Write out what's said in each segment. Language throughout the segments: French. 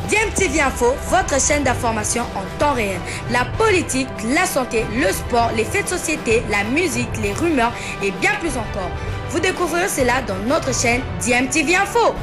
DMTV Info, votre chaîne d'information en temps réel. La politique, la santé, le sport, les faits de société, la musique, les rumeurs et bien plus encore. Vous découvrirez cela dans notre chaîne DMTV Info.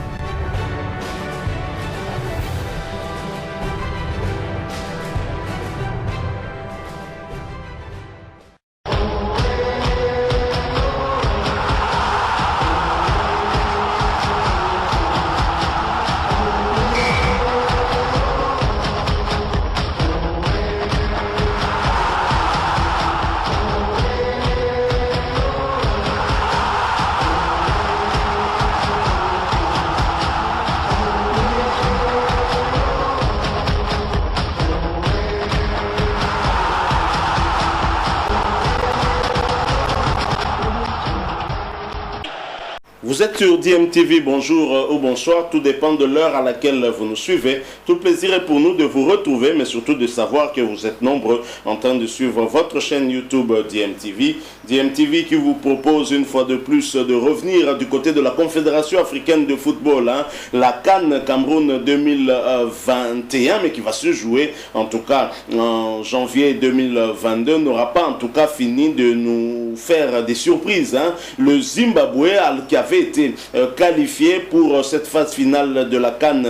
Vous êtes sur DMTV, bonjour ou bonsoir, tout dépend de l'heure à laquelle vous nous suivez. Tout le plaisir est pour nous de vous retrouver, mais surtout de savoir que vous êtes nombreux en train de suivre votre chaîne YouTube DMTV. DMTV qui vous propose une fois de plus de revenir du côté de la Confédération africaine de football, la CAN Cameroun 2021, mais qui va se jouer en tout cas en janvier 2022, n'aura pas en tout cas fini de nous faire des surprises. Le Zimbabwe qui avait été qualifié pour cette phase finale de la CAN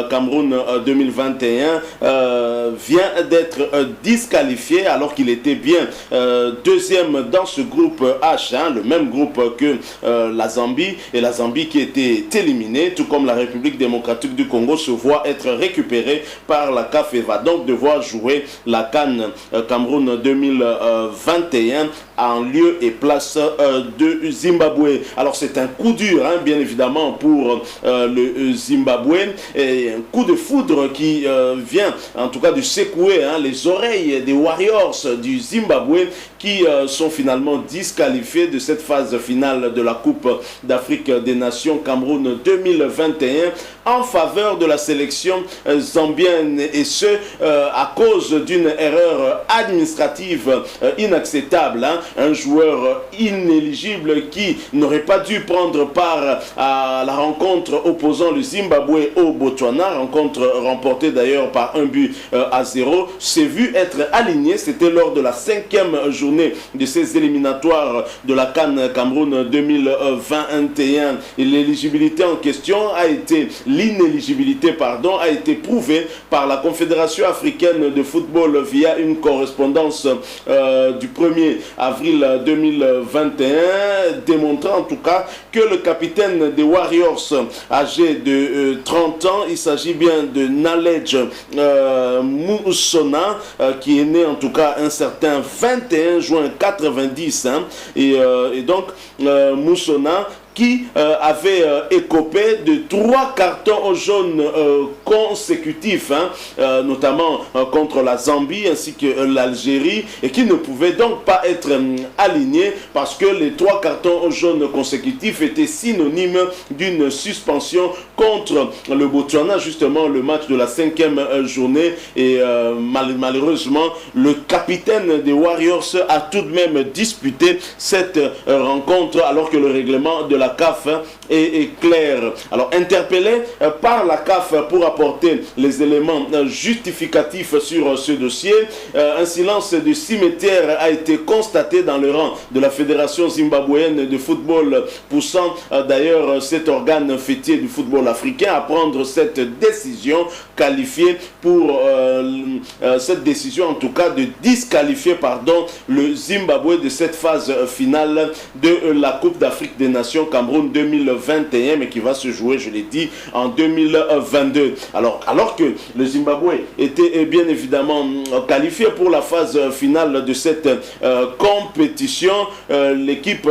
Cameroun 2021 vient d'être disqualifié alors qu'il était bien deuxième dans ce groupe H, le même groupe que la Zambie, et la Zambie qui était éliminée, tout comme la République démocratique du Congo se voit être récupérée par la CAF et va donc devoir jouer la CAN Cameroun 2021 en lieu et place de Zimbabwe. Alors c'est un coup dur, bien évidemment, pour le Zimbabwe, et un coup de foudre qui vient en tout cas de secouer les oreilles des Warriors du Zimbabwe qui sont finalement disqualifiés de cette phase finale de la Coupe d'Afrique des Nations Cameroun 2021 en faveur de la sélection zambienne, et ce à cause d'une erreur administrative inacceptable. Un joueur inéligible qui n'aurait pas dû prendre part à la rencontre opposant le Zimbabwe au Botswana, rencontre remportée d'ailleurs par 1-0, s'est vu être aligné. C'était lors de la 5e journée de ces éliminatoires de la CAN Cameroun 2021. Et l'éligibilité en question l'inéligibilité a été prouvée par la Confédération africaine de football via une correspondance du 1er avril 2021, démontrant en tout cas que le capitaine des Warriors, âgé de 30 ans, il s'agit bien de Nalej Musona, qui est né en tout cas un certain 21 juin 90, et donc Musona qui avait écopé de 3 cartons jaunes consécutifs, notamment contre la Zambie ainsi que l'Algérie, et qui ne pouvait donc pas être aligné parce que les 3 cartons jaunes consécutifs étaient synonymes d'une suspension contre le Botswana, justement le match de la 5e journée. Et malheureusement, le capitaine des Warriors a tout de même disputé cette rencontre alors que le règlement de la CAF est clair. Alors interpellé par la CAF pour apporter les éléments justificatifs sur ce dossier, un silence de cimetière a été constaté dans le rang de la Fédération zimbabwéenne de football, poussant d'ailleurs cet organe fêtier du football africain à prendre cette décision, qualifiée pour cette décision en tout cas de disqualifier le Zimbabwe de cette phase finale de la Coupe d'Afrique des Nations Cameroun 2021, mais qui va se jouer, je l'ai dit, en 2022. Alors que le Zimbabwe était bien évidemment qualifié pour la phase finale de cette compétition, l'équipe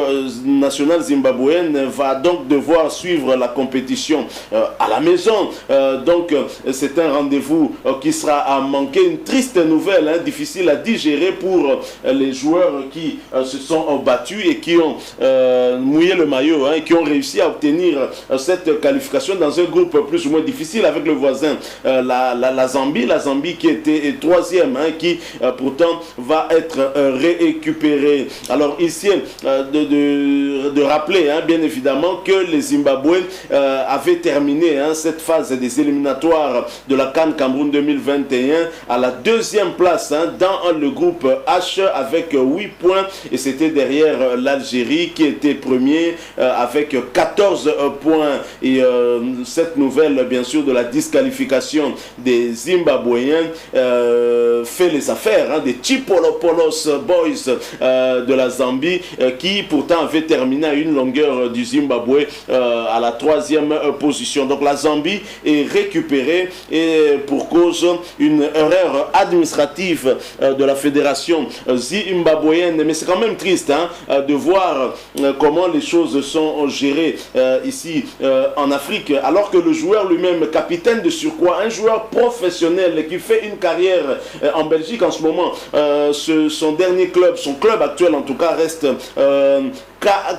nationale zimbabwéenne va donc devoir suivre la compétition à la maison. Donc c'est un rendez-vous qui sera à manquer. Une triste nouvelle, difficile à digérer pour les joueurs qui se sont battus et qui ont mouillé le maillot qui ont réussi à obtenir cette qualification dans un groupe plus ou moins difficile avec le voisin, la Zambie. La Zambie qui était troisième, qui pourtant va être récupérée. Alors ici, de rappeler bien évidemment que les Zimbabwe avaient terminé cette phase des éliminatoires de la CAN Cameroun 2021 à la deuxième place dans le groupe H avec 8 points, et c'était derrière l'Algérie qui était premier avec 14 points. Et cette nouvelle bien sûr de la disqualification des Zimbabwéens fait les affaires des Chipolopolos Boys de la Zambie qui pourtant avait terminé à une longueur du Zimbabwe à la troisième position. Donc la Zambie est récupérée, et pour cause une erreur administrative de la fédération zimbabwéenne. Mais c'est quand même triste de voir comment les choses sont gérées ici en Afrique, alors que le joueur lui-même, capitaine de surcroît, un joueur professionnel qui fait une carrière en Belgique en ce moment, son dernier club, son club actuel en tout cas, reste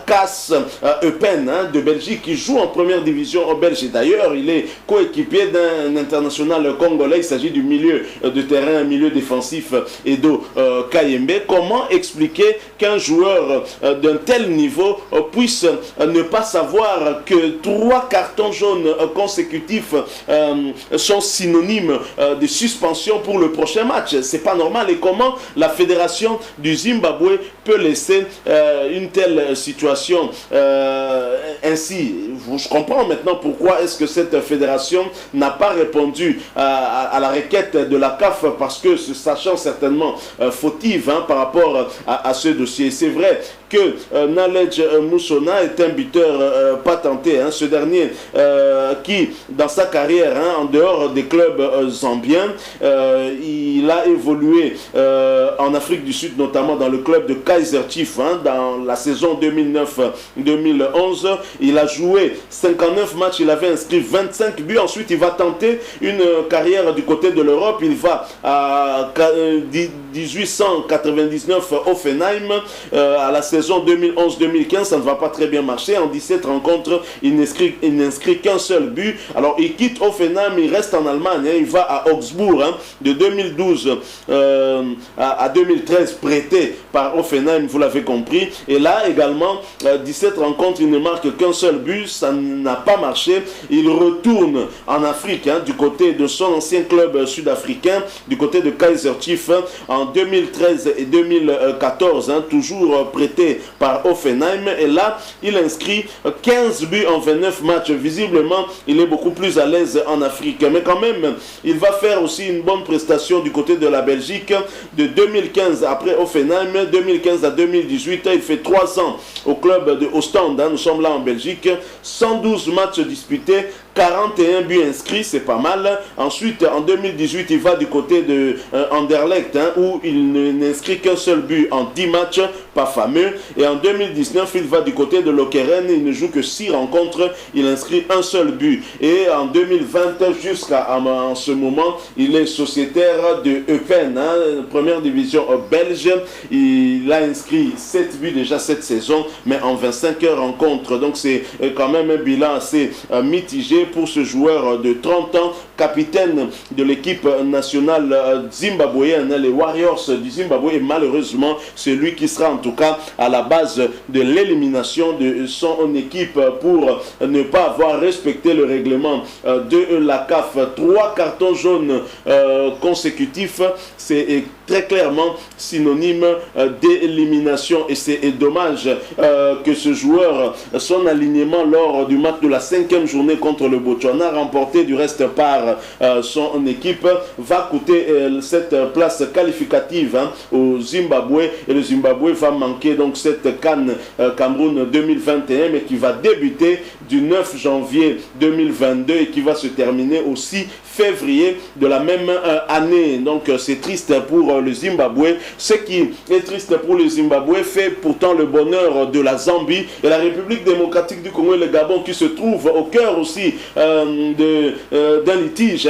CAS Eupen de Belgique, qui joue en première division au Belge. Et d'ailleurs, il est coéquipier d'un international congolais. Il s'agit du milieu de terrain, milieu défensif Edo Kayembe. Comment expliquer qu'un joueur d'un tel niveau puisse ne pas savoir que 3 cartons jaunes consécutifs sont synonymes de suspension pour le prochain match? C'est pas normal. Et comment la fédération du Zimbabwe peut laisser une telle situation ainsi? Je comprends maintenant pourquoi est-ce que cette fédération n'a pas répondu à la requête de la CAF, parce que sachant certainement fautive par rapport à ce dossier. C'est vrai que Nalej Moussona est un buteur patenté, ce dernier qui dans sa carrière en dehors des clubs zambiens, il a évolué en Afrique du Sud, notamment dans le club de Kaizer Chiefs dans la saison 2009-2011. Il a joué 59 matchs, il avait inscrit 25 buts. Ensuite il va tenter une carrière du côté de l'Europe. Il va à 1899 Offenheim à la saison 2011-2015, ça ne va pas très bien marcher. En 17 rencontres, il n'inscrit qu'un seul but. Alors il quitte Offenheim, il reste en Allemagne, il va à Augsbourg de 2012 à 2013, prêté par Offenheim, vous l'avez compris. Et là également, 17 rencontres, il ne marque qu'un seul but, ça n'a pas marché. Il retourne en Afrique, du côté de son ancien club sud-africain, du côté de Kaizer Chiefs, en 2013 et 2014, toujours prêté par Offenheim. Et là, il inscrit 15 buts en 29 matchs. Visiblement, il est beaucoup plus à l'aise en Afrique. Mais quand même, il va faire aussi une bonne prestation du côté de la Belgique. De 2015, après Offenheim, 2015 à 2018, il fait 3 ans au club de Ostende. Nous sommes là en Belgique. 112 matchs disputés, 41 buts inscrits, c'est pas mal. Ensuite, en 2018, il va du côté de Anderlecht, où il n'inscrit qu'un seul but en 10 matchs, pas fameux. Et en 2019, il va du côté de Lokeren, il ne joue que 6 rencontres, il inscrit un seul but. Et en 2020, jusqu'à ce moment, il est sociétaire de Eupen, première division belge. Il a inscrit 7 buts déjà cette saison, mais en 25 rencontres. Donc c'est quand même un bilan assez mitigé pour ce joueur de 30 ans, capitaine de l'équipe nationale zimbabwéenne, les Warriors du Zimbabwe, et malheureusement celui qui sera en tout cas à la base de l'élimination de son équipe pour ne pas avoir respecté le règlement de la CAF. 3 cartons jaunes consécutifs, c'est très clairement synonyme d'élimination, et c'est dommage que ce joueur, son alignement lors du match de la 5e journée contre le Botswana, remporté du reste par son équipe, va coûter cette place qualificative au Zimbabwe, et le Zimbabwe va manquer donc cette CAN Cameroun 2021, mais qui va débuter du 9 janvier 2022 et qui va se terminer au 6 février de la même année. Donc c'est triste pour le Zimbabwe. Ce qui est triste pour le Zimbabwe fait pourtant le bonheur de la Zambie et la République démocratique du Congo et le Gabon, qui se trouve au cœur aussi d'un litige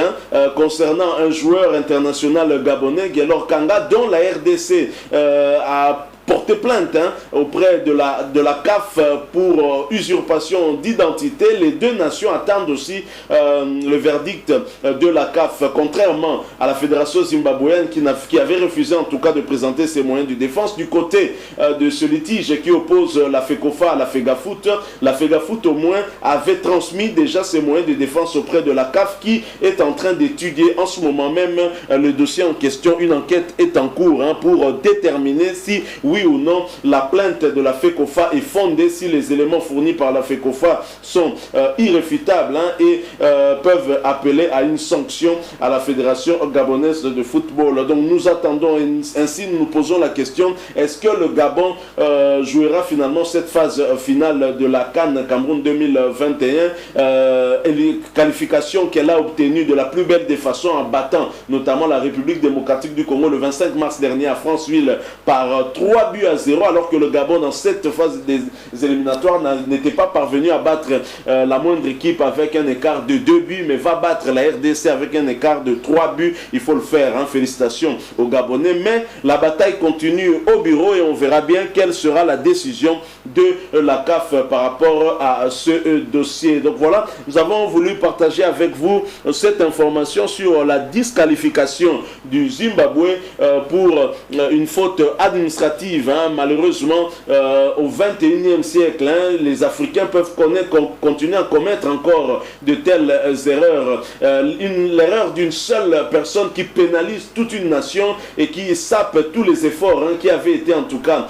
concernant un joueur international gabonais, Guelor Kanga, dont la RDC a porté plainte auprès de la CAF pour usurpation d'identité. Les deux nations attendent aussi le verdict de la CAF, contrairement à la Fédération zimbabwéenne qui avait refusé en tout cas de présenter ses moyens de défense. Du côté de ce litige qui oppose la FECOFA à la FEGAFOOT, la FEGAFOOT au moins avait transmis déjà ses moyens de défense auprès de la CAF qui est en train d'étudier en ce moment même le dossier en question. Une enquête est en cours pour déterminer si oui ou non la plainte de la FECOFA est fondée, si les éléments fournis par la FECOFA sont irréfutables et peuvent appeler à une sanction à la Fédération gabonaise de football. Donc nous attendons, ainsi nous nous posons la question, est-ce que le Gabon jouera finalement cette phase finale de la CAN Cameroun 2021 et les qualifications qu'elle a obtenues de la plus belle des façons en battant notamment la République démocratique du Congo le 25 mars dernier à Franceville par 3-0, alors que le Gabon dans cette phase des éliminatoires n'était pas parvenu à battre la moindre équipe avec un écart de 2 buts, mais va battre la RDC avec un écart de 3 buts. Il faut le faire, félicitations aux Gabonais, mais la bataille continue au bureau et on verra bien quelle sera la décision de la CAF par rapport à ce dossier. Donc voilà, nous avons voulu partager avec vous cette information sur la disqualification du Zimbabwe pour une faute administrative. Malheureusement, au 21e siècle, les Africains peuvent continuer à commettre encore de telles erreurs. L'erreur d'une seule personne qui pénalise toute une nation et qui sape tous les efforts qui avaient été en tout cas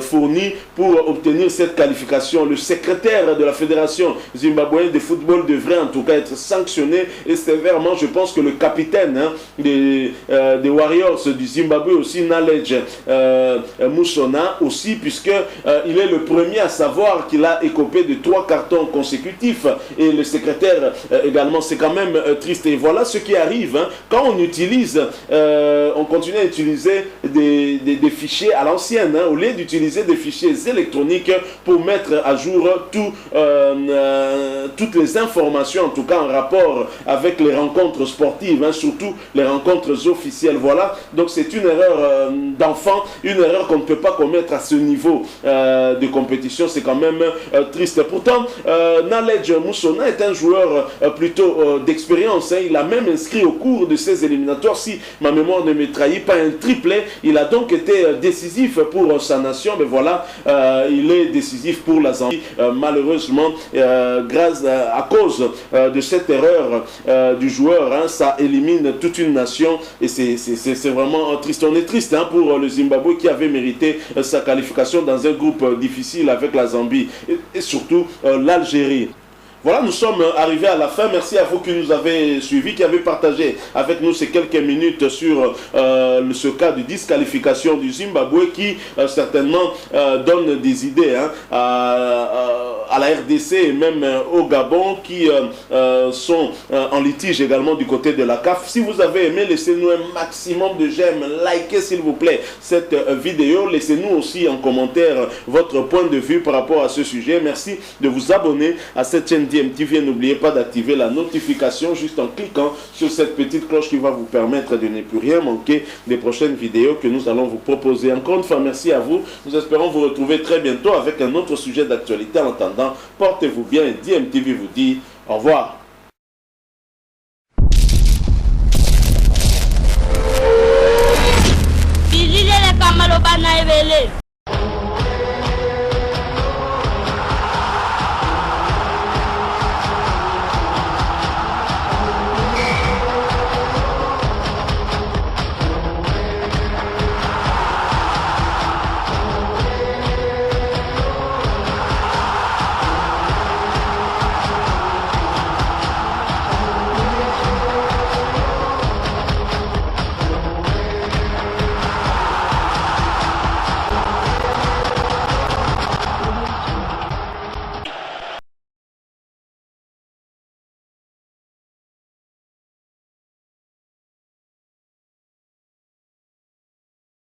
fournis pour obtenir cette qualification. Le secrétaire de la Fédération zimbabwéenne de football devrait en tout cas être sanctionné et sévèrement. Je pense que le capitaine des Warriors du Zimbabwe aussi, Nalej Musona aussi, puisque il est le premier à savoir qu'il a écopé de 3 cartons consécutifs et le secrétaire également. C'est quand même triste. Et voilà ce qui arrive quand on utilise, on continue à utiliser des fichiers à l'ancienne, au lieu d'utiliser des fichiers électroniques pour mettre à jour toutes les informations, en tout cas en rapport avec les rencontres sportives, surtout les rencontres officielles. Voilà, donc c'est une erreur d'enfant, une erreur qu'on ne peut pas commettre à ce niveau de compétition. C'est quand même triste. Pourtant, Nalej Musona est un joueur plutôt d'expérience. Il a même inscrit au cours de ces éliminatoires, si ma mémoire ne me trahit pas, un triplé. Il a donc été décisif pour sa nation. Mais voilà, il est décisif pour la Zambie. Malheureusement, grâce à cause de cette erreur du joueur, ça élimine toute une nation et c'est vraiment triste. On est triste pour le Zimbabwe qui avait mérité sa qualification dans un groupe difficile avec la Zambie et surtout l'Algérie. Voilà, nous sommes arrivés à la fin. Merci à vous qui nous avez suivis, qui avez partagé avec nous ces quelques minutes sur ce cas de disqualification du Zimbabwe qui certainement donne des idées à la RDC et même au Gabon qui sont en litige également du côté de la CAF. Si vous avez aimé, laissez-nous un maximum de j'aime, likez s'il vous plaît cette vidéo. Laissez-nous aussi en commentaire votre point de vue par rapport à ce sujet. Merci de vous abonner à cette chaîne DMTV. N'oubliez pas d'activer la notification juste en cliquant sur cette petite cloche qui va vous permettre de ne plus rien manquer des prochaines vidéos que nous allons vous proposer. Encore une fois, merci à vous. Nous espérons vous retrouver très bientôt avec un autre sujet d'actualité. En attendant, portez-vous bien et DMTV vous dit au revoir.